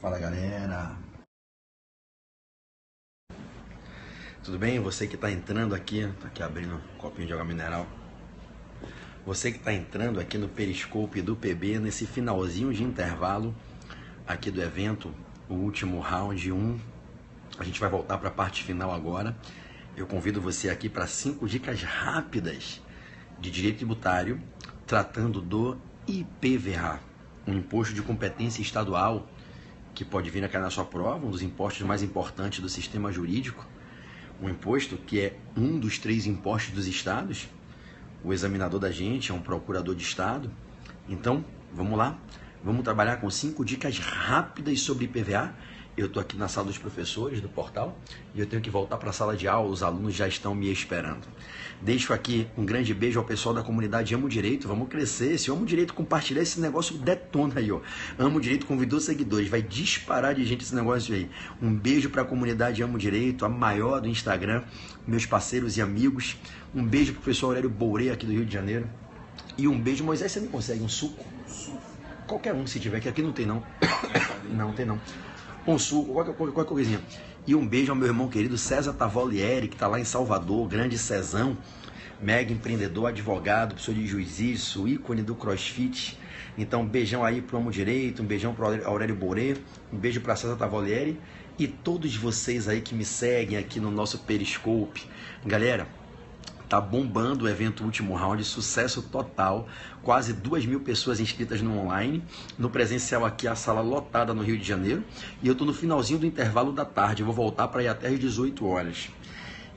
Fala galera, tudo bem? Você que está entrando aqui, tá aqui abrindo um copinho de água mineral. Você que está entrando aqui no Periscope do PB, nesse finalzinho de intervalo aqui do evento, o último round 1, a gente vai voltar para a parte final agora. Eu convido você aqui para 5 dicas rápidas de direito tributário, tratando do IPVA, um imposto de competência estadual que pode vir a cair na sua prova, um dos impostos mais importantes do sistema jurídico, um imposto que é um dos 3 impostos dos estados. O examinador da gente é um procurador de estado. Então, vamos lá, vamos trabalhar com 5 dicas rápidas sobre IPVA. Eu estou aqui na sala dos professores do portal e eu tenho que voltar para a sala de aula, os alunos já estão me esperando. Deixo aqui um grande beijo ao pessoal da comunidade Amo Direito, vamos crescer, se Amo Direito compartilhar esse negócio, detona aí, ó. Amo Direito convidou seguidores, vai disparar de gente esse negócio aí. Um beijo para a comunidade Amo Direito, a maior do Instagram, meus parceiros e amigos. Um beijo para o professor Aurélio Bouré aqui do Rio de Janeiro. E um beijo, Moisés, você me consegue um suco? Qualquer um, se tiver, que aqui não tem não. Não tem não. Um suco, qualquer coisinha. E um beijo ao meu irmão querido César Tavolieri, que está lá em Salvador, grande Cezão, mega empreendedor, advogado, professor de juiz-isso, ícone do CrossFit. Então, um beijão aí pro Amo Direito, um beijão pro Aurélio Bouré, um beijo para César Tavolieri e todos vocês aí que me seguem aqui no nosso Periscope. Galera, tá bombando o evento Último Round, sucesso total, quase 2.000 pessoas inscritas no online, no presencial aqui a sala lotada no Rio de Janeiro, e eu tô no finalzinho do intervalo da tarde, eu vou voltar para ir até às 18 horas.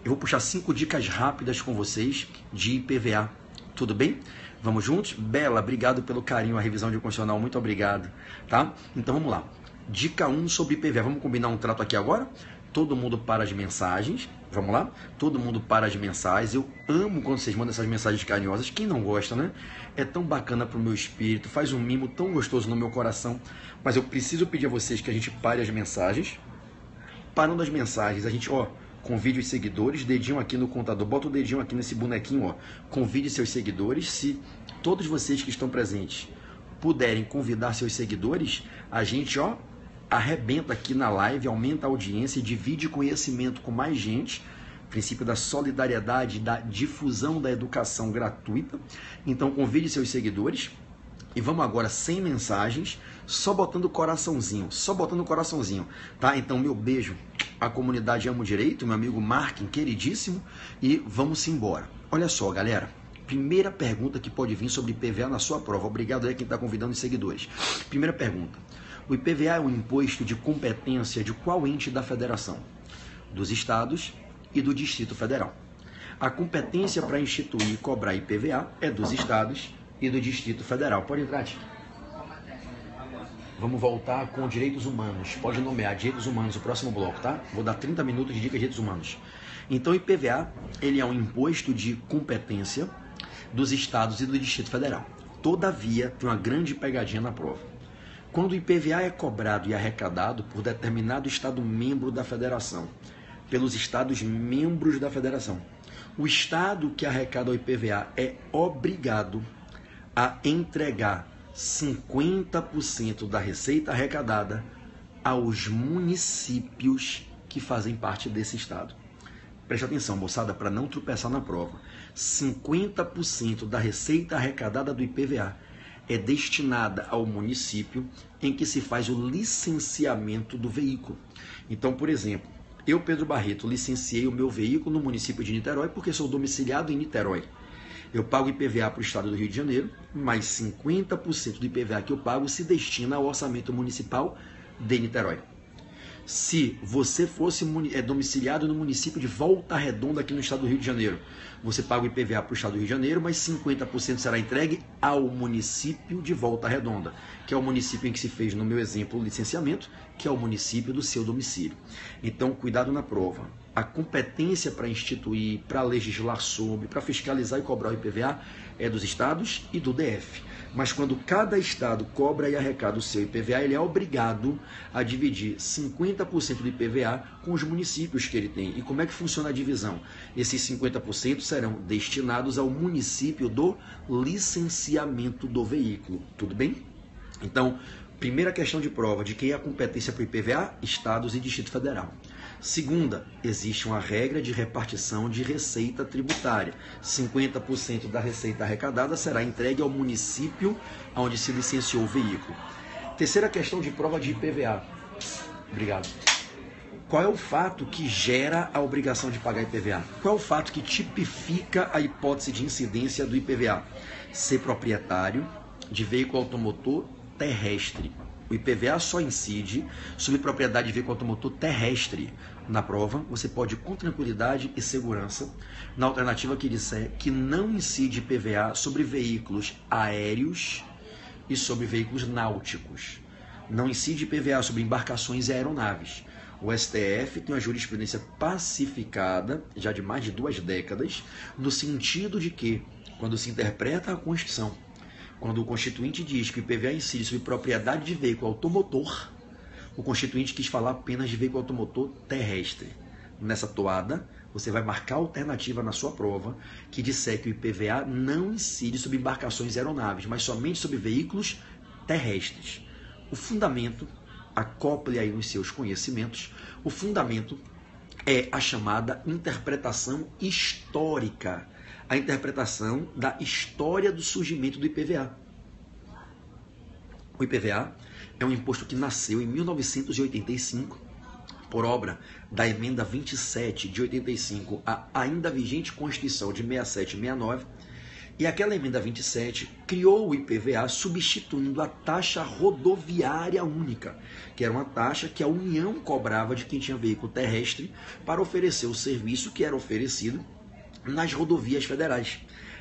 Eu vou puxar 5 dicas rápidas com vocês de IPVA, tudo bem? Vamos juntos? Bela, obrigado pelo carinho, a revisão de constitucional, muito obrigado, tá? Então vamos lá. Dica 1 sobre IPVA, vamos combinar um trato aqui agora? Todo mundo para as mensagens, vamos lá? Todo mundo para as mensagens, eu amo quando vocês mandam essas mensagens carinhosas, quem não gosta, né? É tão bacana pro meu espírito, faz um mimo tão gostoso no meu coração, mas eu preciso pedir a vocês que a gente pare as mensagens. Parando as mensagens, a gente, ó, convide os seguidores, dedinho aqui no contador, bota o dedinho aqui nesse bonequinho, ó, convide seus seguidores, se todos vocês que estão presentes puderem convidar seus seguidores, a gente, ó, arrebenta aqui na live, aumenta a audiência e divide conhecimento com mais gente, princípio da solidariedade, da difusão da educação gratuita. Então convide seus seguidores e vamos agora sem mensagens, só botando coraçãozinho, tá? Então meu beijo à comunidade Amo Direito, meu amigo Marquinhos, queridíssimo, e vamos embora. Olha só, galera, primeira pergunta que pode vir sobre IPVA na sua prova. Obrigado aí quem está convidando os seguidores. Primeira pergunta. O IPVA é um imposto de competência de qual ente da federação? Dos estados e do Distrito Federal. A competência para instituir e cobrar IPVA é dos estados e do Distrito Federal. Pode entrar, Tito. Vamos voltar com direitos humanos. Pode nomear direitos humanos o próximo bloco, tá? Vou dar 30 minutos de dicas de direitos humanos. Então, o IPVA, ele é um imposto de competência dos estados e do Distrito Federal. Todavia, tem uma grande pegadinha na prova. Quando o IPVA é cobrado e arrecadado por determinado estado membro da federação, pelos estados membros da federação, o estado que arrecada o IPVA é obrigado a entregar 50% da receita arrecadada aos municípios que fazem parte desse estado. Preste atenção, moçada, para não tropeçar na prova. 50% da receita arrecadada do IPVA é destinada ao município em que se faz o licenciamento do veículo. Então, por exemplo, eu, Pedro Barreto, licenciei o meu veículo no município de Niterói porque sou domiciliado em Niterói. Eu pago IPVA para o estado do Rio de Janeiro, mas 50% do IPVA que eu pago se destina ao orçamento municipal de Niterói. Se você fosse domiciliado no município de Volta Redonda, aqui no estado do Rio de Janeiro, você paga o IPVA para o estado do Rio de Janeiro, mas 50% será entregue ao município de Volta Redonda, que é o município em que se fez, no meu exemplo, o licenciamento, que é o município do seu domicílio. Então, cuidado na prova. A competência para instituir, para legislar sobre, para fiscalizar e cobrar o IPVA é dos estados e do DF. Mas quando cada estado cobra e arrecada o seu IPVA, ele é obrigado a dividir 50% do IPVA com os municípios que ele tem. E como é que funciona a divisão? Esses 50% serão destinados ao município do licenciamento do veículo. Tudo bem? Então, Primeira questão de prova, de quem é a competência para o IPVA? Estados e Distrito Federal. Segunda, existe uma regra de repartição de receita tributária. 50% da receita arrecadada será entregue ao município onde se licenciou o veículo. Terceira questão de prova de IPVA. Obrigado. Qual é o fato que gera a obrigação de pagar IPVA? Qual é o fato que tipifica a hipótese de incidência do IPVA? Ser proprietário de veículo automotor terrestre. O IPVA só incide sobre propriedade de veículo automotor terrestre. Na prova, você pode ir com tranquilidade e segurança. Na alternativa que disser que não incide IPVA sobre veículos aéreos e sobre veículos náuticos. Não incide IPVA sobre embarcações e aeronaves. O STF tem uma jurisprudência pacificada, já de mais de 2 décadas, no sentido de que, quando se interpreta a Constituição, quando o Constituinte diz que o IPVA incide sobre propriedade de veículo automotor, o Constituinte quis falar apenas de veículo automotor terrestre. Nessa toada, você vai marcar a alternativa na sua prova que disser que o IPVA não incide sobre embarcações e aeronaves, mas somente sobre veículos terrestres. O fundamento, acople aí nos seus conhecimentos, o fundamento é a chamada interpretação histórica, a interpretação da história do surgimento do IPVA. O IPVA é um imposto que nasceu em 1985, por obra da emenda 27 de 85 à ainda vigente Constituição de 67 e 69, e aquela emenda 27 criou o IPVA substituindo a taxa rodoviária única, que era uma taxa que a União cobrava de quem tinha veículo terrestre para oferecer o serviço que era oferecido nas rodovias federais.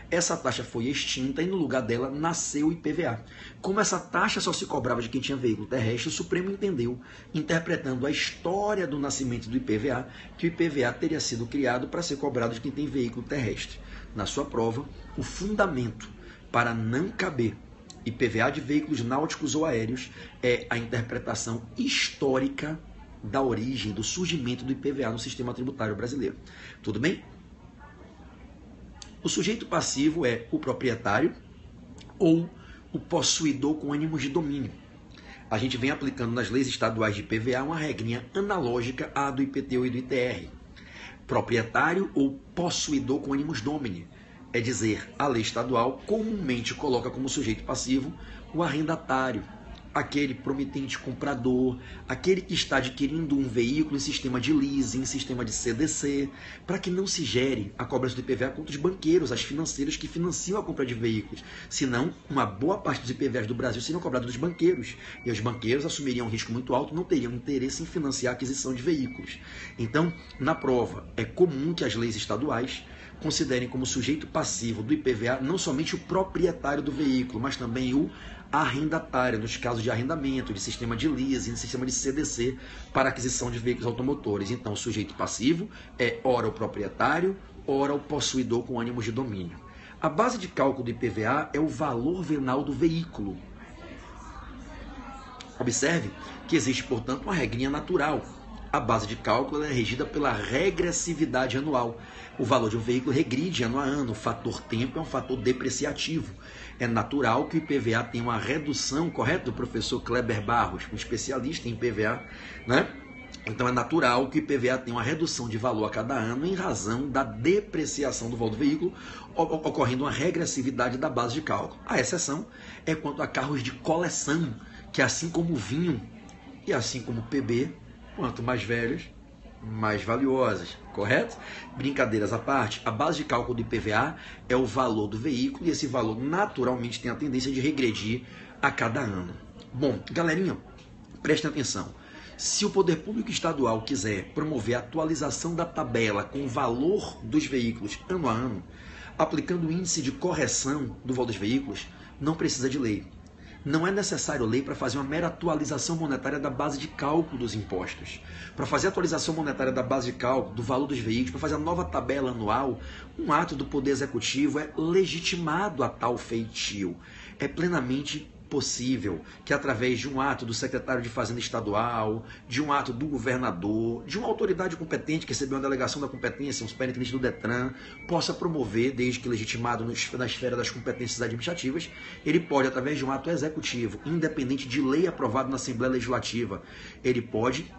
Essa taxa foi extinta e no lugar dela nasceu o IPVA. Como essa taxa só se cobrava de quem tinha veículo terrestre, o Supremo entendeu, interpretando a história do nascimento do IPVA, que o IPVA teria sido criado para ser cobrado de quem tem veículo terrestre. Na sua prova, o fundamento para não caber IPVA de veículos náuticos ou aéreos é a interpretação histórica da origem, do surgimento do IPVA no sistema tributário brasileiro. Tudo bem? O sujeito passivo é o proprietário ou o possuidor com ânimos de domínio. A gente vem aplicando nas leis estaduais de IPVA uma regrinha analógica à do IPTU e do ITR. Proprietário ou possuidor com ânimos domini. É dizer, a lei estadual comumente coloca como sujeito passivo o arrendatário, aquele promitente comprador, aquele que está adquirindo um veículo em sistema de leasing, em sistema de CDC, para que não se gere a cobrança do IPVA contra os banqueiros, as financeiras que financiam a compra de veículos. Senão, uma boa parte dos IPVAs do Brasil seriam cobrados dos banqueiros. E os banqueiros assumiriam um risco muito alto, não teriam interesse em financiar a aquisição de veículos. Então, na prova, é comum que as leis estaduais considerem como sujeito passivo do IPVA não somente o proprietário do veículo, mas também o arrendatário, nos casos de arrendamento, de sistema de leasing, de sistema de CDC, para aquisição de veículos automotores. Então, o sujeito passivo é ora o proprietário, ora o possuidor com ânimos de domínio. A base de cálculo do IPVA é o valor venal do veículo. Observe que existe, portanto, uma regrinha natural. A base de cálculo é regida pela regressividade anual. O valor de um veículo regride ano a ano. O fator tempo é um fator depreciativo. É natural que o IPVA tenha uma redução, correto? Do professor Kleber Barros, um especialista em IPVA, né? Então é natural que o IPVA tenha uma redução de valor a cada ano em razão da depreciação do valor do veículo, ocorrendo uma regressividade da base de cálculo. A exceção é quanto a carros de coleção, que assim como o vinho e assim como o PB, quanto mais velhos, mais valiosas, correto? Brincadeiras à parte, a base de cálculo do IPVA é o valor do veículo e esse valor naturalmente tem a tendência de regredir a cada ano. Bom, galerinha, prestem atenção. Se o poder público estadual quiser promover a atualização da tabela com o valor dos veículos ano a ano, aplicando o índice de correção do valor dos veículos, não precisa de lei. Não é necessário lei para fazer uma mera atualização monetária da base de cálculo dos impostos. Para fazer a atualização monetária da base de cálculo, do valor dos veículos, para fazer a nova tabela anual, um ato do Poder Executivo é legitimado a tal feitio. É plenamente possível que através de um ato do secretário de Fazenda Estadual, de um ato do governador, de uma autoridade competente que recebeu uma delegação da competência, um superintendente do Detran, possa promover, desde que legitimado na esfera das competências administrativas, ele pode, através de um ato executivo, independente de lei aprovada na Assembleia Legislativa, ele pode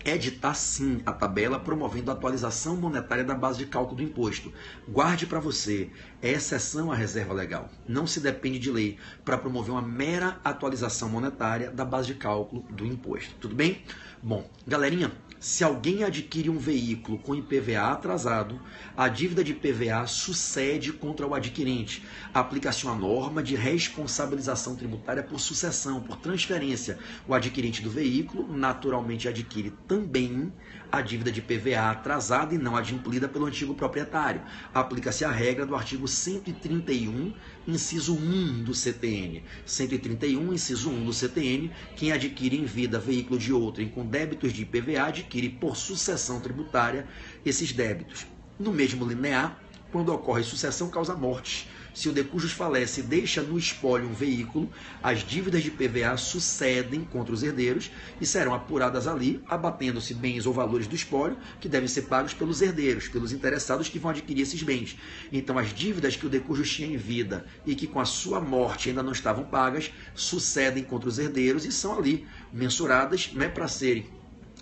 editar sim a tabela promovendo a atualização monetária da base de cálculo do imposto. Guarde para você, é exceção à reserva legal. Não se depende de lei para promover uma mera atualização monetária da base de cálculo do imposto. Tudo bem? Bom, galerinha, se alguém adquire um veículo com IPVA atrasado, a dívida de IPVA sucede contra o adquirente. Aplica-se uma norma de responsabilização tributária por sucessão, por transferência. O adquirente do veículo naturalmente adquire também a dívida de IPVA atrasada e não adimplida pelo antigo proprietário. Aplica-se a regra do artigo 131, inciso 1 do CTN. 131, inciso 1 do CTN, quem adquire em vida veículo de outrem com débitos de IPVA adquire por sucessão tributária esses débitos. No mesmo linear, quando ocorre sucessão causa morte. Se o de cujus falece e deixa no espólio um veículo, as dívidas de IPVA sucedem contra os herdeiros e serão apuradas ali, abatendo-se bens ou valores do espólio que devem ser pagos pelos herdeiros, pelos interessados que vão adquirir esses bens. Então, as dívidas que o de cujus tinha em vida e que com a sua morte ainda não estavam pagas, sucedem contra os herdeiros e são ali mensuradas, para serem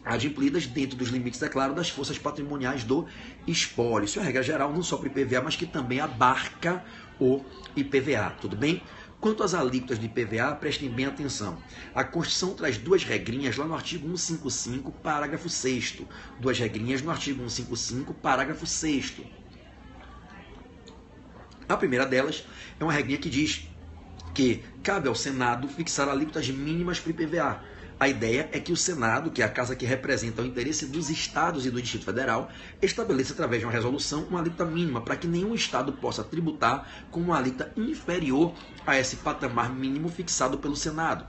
adimplidas dentro dos limites, é claro, das forças patrimoniais do espólio. Isso é a regra geral, não só para o IPVA, mas que também abarca o IPVA, tudo bem? Quanto às alíquotas do IPVA, prestem bem atenção. A Constituição traz duas regrinhas lá no artigo 155, parágrafo 6º. Duas regrinhas no artigo 155, parágrafo 6º. A primeira delas é uma regrinha que diz que cabe ao Senado fixar alíquotas mínimas para o IPVA. A ideia é que o Senado, que é a casa que representa o interesse dos estados e do Distrito Federal, estabeleça através de uma resolução uma alíquota mínima para que nenhum estado possa tributar com uma alíquota inferior a esse patamar mínimo fixado pelo Senado.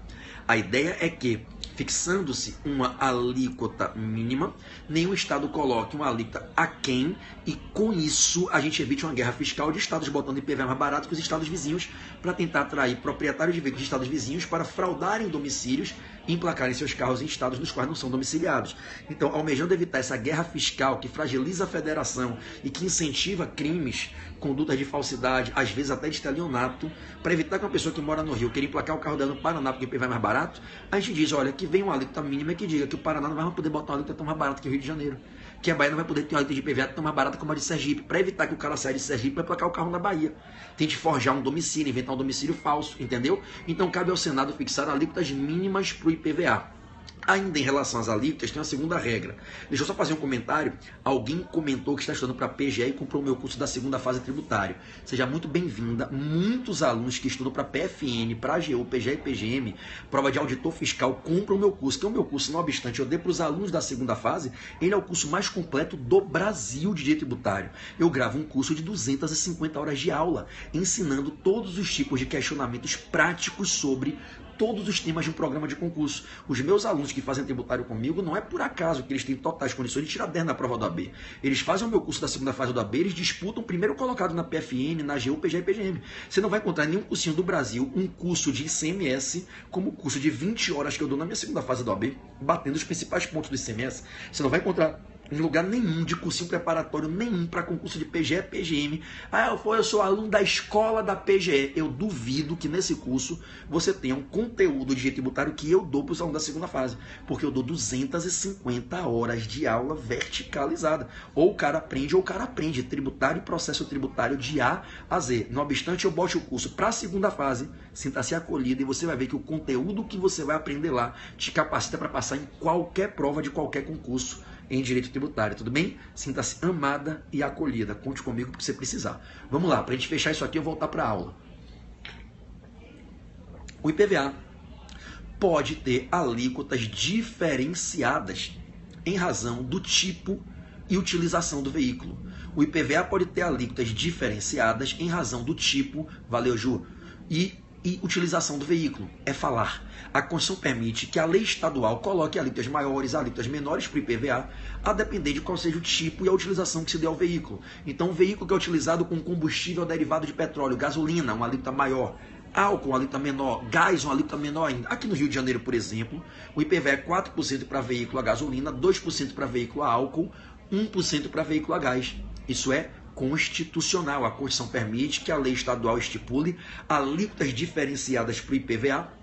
A ideia é que, fixando-se uma alíquota mínima, nenhum estado coloque uma alíquota aquém e, com isso, a gente evite uma guerra fiscal de estados botando IPVA mais barato que os estados vizinhos para tentar atrair proprietários de veículos de estados vizinhos para fraudarem domicílios e emplacarem seus carros em estados nos quais não são domiciliados. Então, almejando evitar essa guerra fiscal que fragiliza a federação e que incentiva crimes, condutas de falsidade, às vezes até de estelionato, para evitar que uma pessoa que mora no Rio queira emplacar o carro dela no Paraná porque o IPVA é mais barato, a gente diz, olha, que vem uma alíquota mínima que diga que o Paraná não vai poder botar uma alíquota tão mais barata que o Rio de Janeiro, que a Bahia não vai poder ter uma alíquota de IPVA tão mais barata como a de Sergipe, para evitar que o cara saia de Sergipe para emplacar o carro na Bahia. Tente forjar um domicílio, inventar um domicílio falso, entendeu? Então cabe ao Senado fixar alíquotas mínimas para o IPVA. Ainda em relação às alíquotas, tem uma segunda regra. Deixa eu só fazer um comentário. Alguém comentou que está estudando para a PGE e comprou o meu curso da segunda fase tributária. Seja muito bem-vinda. Muitos alunos que estudam para PFN, para AGU, PGE e PGM, prova de auditor fiscal, compram o meu curso. Que é o meu curso, não obstante eu dei para os alunos da segunda fase, ele é o curso mais completo do Brasil de direito tributário. Eu gravo um curso de 250 horas de aula, ensinando todos os tipos de questionamentos práticos sobre todos os temas de um programa de concurso. Os meus alunos que fazem tributário comigo, não é por acaso que eles têm totais condições de tirar 10 na prova do AB. Eles fazem o meu curso da segunda fase do AB, eles disputam o primeiro colocado na PFN, na AGU, PGE e PGM. Você não vai encontrar em nenhum cursinho do Brasil um curso de ICMS como o curso de 20 horas que eu dou na minha segunda fase do AB, batendo os principais pontos do ICMS. Você não vai encontrar em lugar nenhum de cursinho preparatório nenhum para concurso de PGE, PGM. Eu sou aluno da escola da PGE. Eu duvido que nesse curso você tenha um conteúdo de direito tributário que eu dou para os alunos da segunda fase, porque eu dou 250 horas de aula verticalizada. Ou o cara aprende tributário e processo tributário de A a Z. Não obstante, eu bote o curso para a segunda fase, sinta-se acolhido e você vai ver que o conteúdo que você vai aprender lá te capacita para passar em qualquer prova de qualquer concurso em direito tributário, tudo bem? Sinta-se amada e acolhida. Conte comigo porque você precisar. Vamos lá, para a gente fechar isso aqui, eu voltar para a aula. O IPVA pode ter alíquotas diferenciadas em razão do tipo e utilização do veículo. O IPVA pode ter alíquotas diferenciadas em razão do tipo, valeu Ju, e utilização do veículo. É falar. A Constituição permite que a lei estadual coloque alíquotas maiores, alíquotas menores para o IPVA, a depender de qual seja o tipo e a utilização que se dê ao veículo. Então, o veículo que é utilizado com combustível derivado de petróleo, gasolina, uma alíquota maior. álcool, uma alíquota menor, gás, uma alíquota menor ainda. Aqui no Rio de Janeiro, por exemplo, o IPVA é 4% para veículo a gasolina, 2% para veículo a álcool, 1% para veículo a gás. Isso é constitucional. A Constituição permite que a lei estadual estipule alíquotas diferenciadas para o IPVA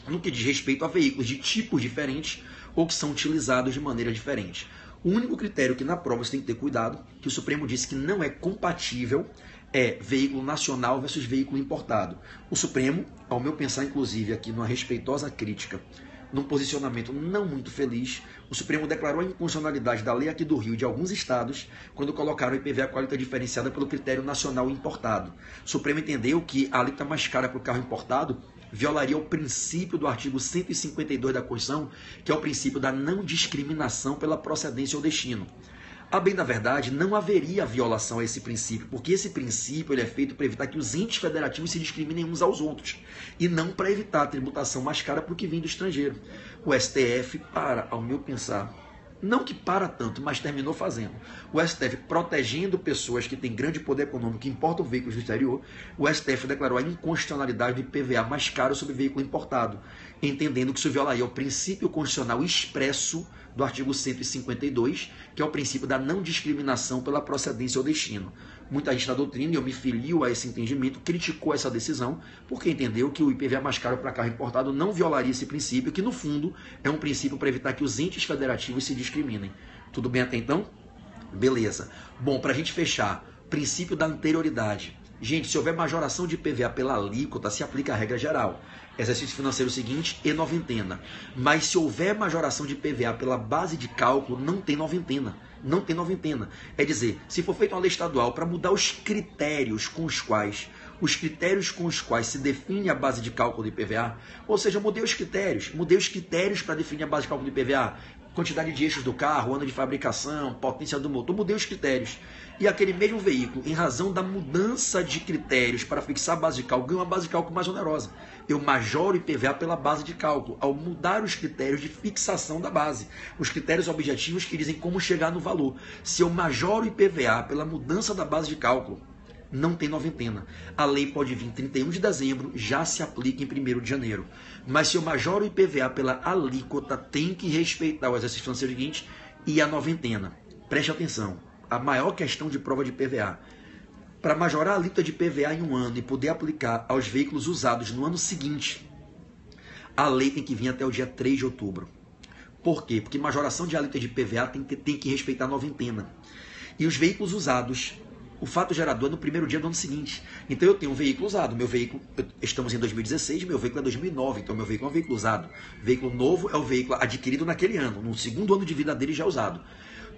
no que diz respeito a veículos de tipos diferentes ou que são utilizados de maneira diferente. O único critério que na prova você tem que ter cuidado, que o Supremo disse que não é compatível, é veículo nacional versus veículo importado. O Supremo, ao meu pensar, inclusive, aqui numa respeitosa crítica, num posicionamento não muito feliz, o Supremo declarou a inconstitucionalidade da lei aqui do Rio e de alguns estados, quando colocaram o IPVA com a alíquota diferenciada pelo critério nacional importado. O Supremo entendeu que a alíquota mais cara para o carro importado violaria o princípio do artigo 152 da Constituição, que é o princípio da não discriminação pela procedência ou destino. A bem da verdade, não haveria violação a esse princípio, porque esse princípio ele é feito para evitar que os entes federativos se discriminem uns aos outros, e não para evitar a tributação mais cara para o que vem do estrangeiro. O STF, ao meu pensar, não que para tanto, mas terminou fazendo. O STF protegendo pessoas que têm grande poder econômico que importam veículos do exterior, o STF declarou a inconstitucionalidade do IPVA mais caro sobre veículo importado, entendendo que isso violaria o princípio constitucional expresso do artigo 152, que é o princípio da não discriminação pela procedência ou destino. Muita gente da doutrina, e eu me filio a esse entendimento, criticou essa decisão, porque entendeu que o IPVA mais caro para carro importado não violaria esse princípio, que no fundo é um princípio para evitar que os entes federativos se discriminem. Tudo bem até então? Beleza. Bom, para a gente fechar, princípio da anterioridade. Gente, se houver majoração de IPVA pela alíquota, se aplica a regra geral. Exercício financeiro seguinte e noventena. Mas se houver majoração de IPVA pela base de cálculo, não tem noventena. Não tem noventena. É dizer, se for feita uma lei estadual para mudar os critérios com os quais se define a base de cálculo do IPVA, ou seja, mudei os critérios para definir a base de cálculo do IPVA, quantidade de eixos do carro, ano de fabricação, potência do motor, mudei os critérios. E aquele mesmo veículo, em razão da mudança de critérios para fixar a base de cálculo, ganha uma base de cálculo mais onerosa. Eu majoro o IPVA pela base de cálculo, ao mudar os critérios de fixação da base, os critérios objetivos que dizem como chegar no valor. Se eu majoro o IPVA pela mudança da base de cálculo, não tem noventena. A lei pode vir em 31 de dezembro, já se aplica em 1º de janeiro. Mas se eu majoro o IPVA pela alíquota, tem que respeitar o exercício financeiro seguinte e a noventena. Preste atenção, a maior questão de prova de IPVA. Para majorar a alíquota de IPVA em um ano e poder aplicar aos veículos usados no ano seguinte, a lei tem que vir até o dia 3 de outubro. Por quê? Porque majoração de alíquota de IPVA tem que respeitar a noventena. E os veículos usados, o fato gerador é no primeiro dia do ano seguinte. Então eu tenho um veículo usado, meu veículo, estamos em 2016, meu veículo é 2009, então meu veículo é um veículo usado. Veículo novo é o veículo adquirido naquele ano, no segundo ano de vida dele já usado.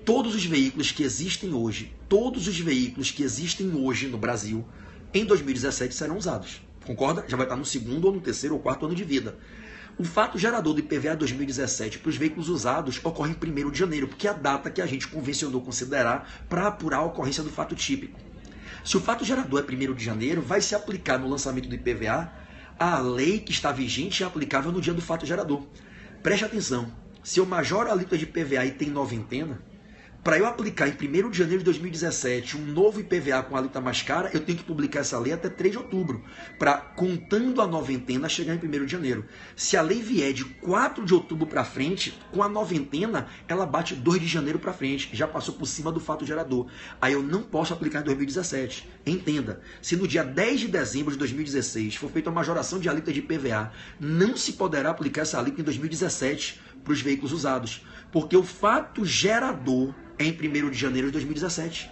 Todos os veículos que existem hoje no Brasil, em 2017 serão usados. Concorda? Já vai estar no segundo, ou no terceiro, ou quarto ano de vida. O fato gerador do IPVA 2017 para os veículos usados ocorre em 1º de janeiro, porque é a data que a gente convencionou considerar para apurar a ocorrência do fato típico. Se o fato gerador é 1º de janeiro, vai se aplicar no lançamento do IPVA a lei que está vigente e aplicável no dia do fato gerador. Preste atenção, se eu majoro a alíquota de IPVA e tem noventena, para eu aplicar em 1º de janeiro de 2017 um novo IPVA com a alíquota mais cara, eu tenho que publicar essa lei até 3 de outubro, para, contando a noventena, chegar em 1º de janeiro. Se a lei vier de 4 de outubro para frente, com a noventena, ela bate 2 de janeiro para frente, já passou por cima do fato gerador. Aí eu não posso aplicar em 2017. Entenda, se no dia 10 de dezembro de 2016 for feita a majoração de alíquota de IPVA, não se poderá aplicar essa alíquota em 2017 para os veículos usados, porque o fato gerador é em 1º de janeiro de 2017.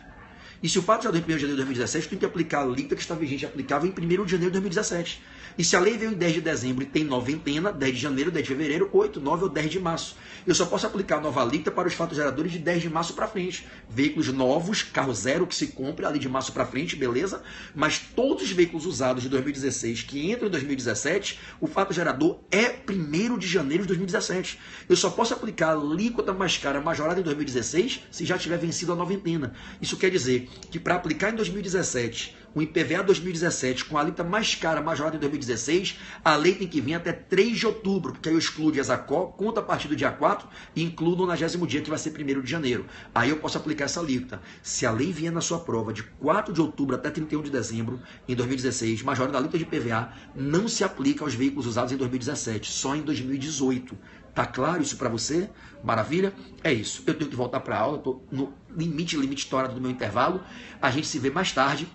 E se o fato gerador é em 1º de janeiro de 2017, tem que aplicar a alíquota que está vigente aplicável em 1º de janeiro de 2017. E se a lei veio em 10 de dezembro e tem noventena, 10 de janeiro, 10 de fevereiro, 8, 9 ou 10 de março. Eu só posso aplicar a nova alíquota para os fatos geradores de 10 de março para frente. Veículos novos, carro zero que se compre ali de março para frente, beleza? Mas todos os veículos usados de 2016 que entram em 2017, o fato gerador é 1º de janeiro de 2017. Eu só posso aplicar a alíquota mais cara majorada em 2016 se já tiver vencido a noventena. Isso quer dizer que para aplicar em 2017 o IPVA 2017 com a alíquota mais cara, majorada em 2016, a lei tem que vir até 3 de outubro, porque aí eu excluo dias ACO, conta a partir do dia 4 e incluo no 90º dia, que vai ser 1º de janeiro. Aí eu posso aplicar essa alíquota. Se a lei vier na sua prova de 4 de outubro até 31 de dezembro, em 2016, majorada da alíquota de IPVA não se aplica aos veículos usados em 2017, só em 2018. Tá claro isso para você? Maravilha? É isso. Eu tenho que voltar para a aula, eu tô no limite histórico do meu intervalo. A gente se vê mais tarde.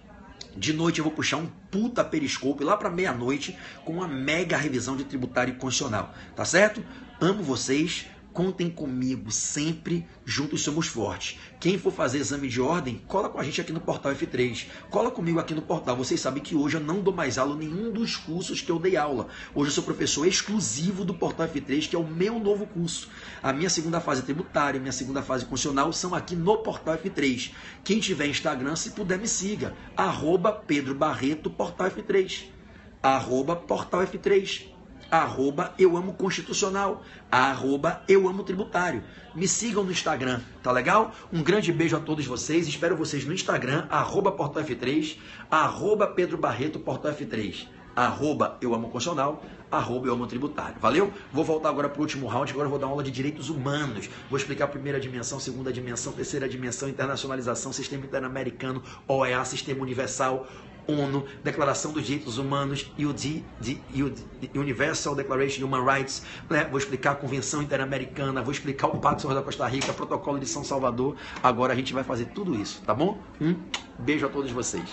De noite eu vou puxar um puta periscope lá para meia-noite com uma mega revisão de tributário e constitucional. Tá certo? Amo vocês. Contem comigo sempre, juntos somos fortes. Quem for fazer exame de ordem, cola com a gente aqui no Portal F3. Cola comigo aqui no portal. Vocês sabem que hoje eu não dou mais aula em nenhum dos cursos que eu dei aula. Hoje eu sou professor exclusivo do Portal F3, que é o meu novo curso. A minha segunda fase tributária, minha segunda fase constitucional são aqui no Portal F3. Quem tiver Instagram, se puder, me siga. @Pedro Barreto, Portal F3. @Portal F3. @eu amo constitucional, @eu amo tributário. Me sigam no Instagram, tá legal? Um grande beijo a todos vocês, espero vocês no Instagram, @Portal F3, @Pedro Barreto, Portal F3, @eu amo constitucional, @eu amo tributário. Valeu? Vou voltar agora para o último round, agora eu vou dar uma aula de direitos humanos. Vou explicar a primeira dimensão, segunda dimensão, terceira dimensão, internacionalização, sistema interamericano, OEA, sistema universal, ONU, Declaração dos Direitos Humanos, Universal Declaration of Human Rights, né? Vou explicar a Convenção Interamericana, vou explicar o Pacto Social da Costa Rica, Protocolo de São Salvador. Agora a gente vai fazer tudo isso, tá bom? Beijo a todos vocês.